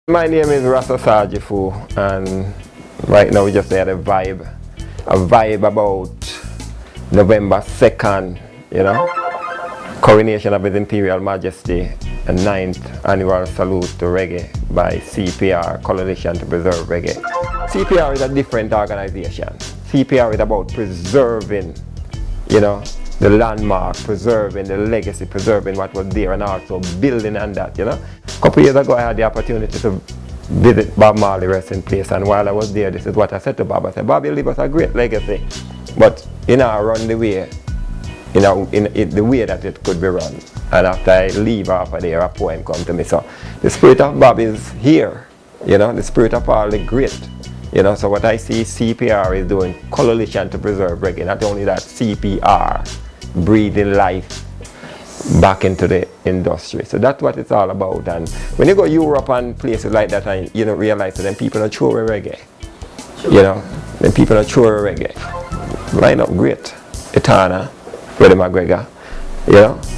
My name is Ras Osagyefo, and right now we just had a vibe about November 2nd, coronation of His Imperial Majesty, a 9th annual salute to reggae by CPR, Coalition to Preserve Reggae. CPR is a different organization. CPR is about preserving, the landmark, preserving the legacy, preserving what was there, and also building on that, A couple of years ago I had the opportunity to visit Bob Marley resting place, and while I was there, this is what I said to Bob. I said, Bob, you leave us a great legacy, but run the way, in the way that it could be run. And after I leave off of there, a poem come to me. So the spirit of Bob is here, the spirit of all the great. So what I see CPR is doing, Coalition to Preserve Reggae. Not only that, CPR, breathing life back into the industry. So that's what it's all about. And when you go Europe and places like that, and you don't realize that then people are throwing reggae. Then people are throwing reggae. Line up great. Etana, Freddie McGregor.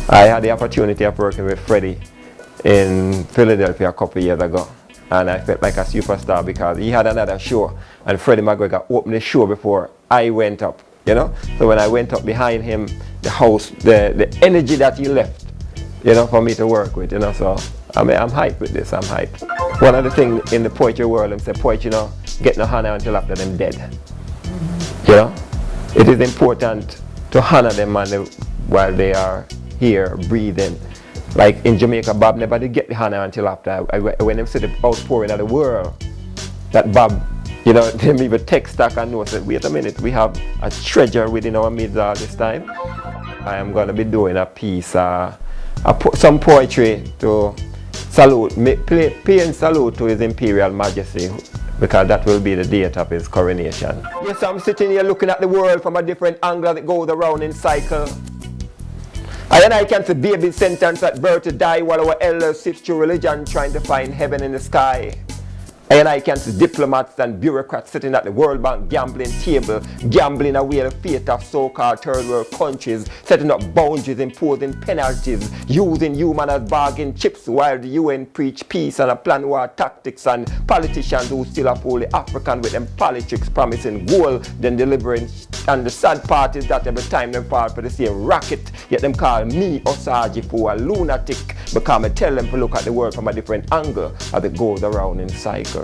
I had the opportunity of working with Freddie in Philadelphia a couple of years ago. And I felt like a superstar because he had another show, and Freddie McGregor opened the show before I went up, So when I went up behind him, the house, the energy that he left, for me to work with, So I'm hyped with this, I'm hyped. One of the things in the poetry world, I'm saying poets, get no honor until after them dead. It is important to honor them while they are here breathing. Like in Jamaica, Bob never did get the honor until after. When them see the outpouring of the world, that Bob, them even text stack and know that, wait a minute, we have a treasure within our midst all this time. I am going to be doing a piece, some poetry to salute, paying salute to His Imperial Majesty, because that will be the date of his coronation. Yes, I'm sitting here looking at the world from a different angle that goes around in cycle. I can see babies sentenced at birth to die while our elders sift through religion trying to find heaven in the sky. I can see diplomats and bureaucrats sitting at the World Bank gambling table, gambling away the fate of so-called third world countries, setting up boundaries, imposing penalties, using human as bargain chips while the UN preach peace and a plan war tactics, and politicians who still uphold the African with them politics promising gold, then delivering. And the sad part is that every time they fall for the same racket, yet them call me Osagyefo a lunatic, because I tell them to look at the world from a different angle as it goes around in cycle.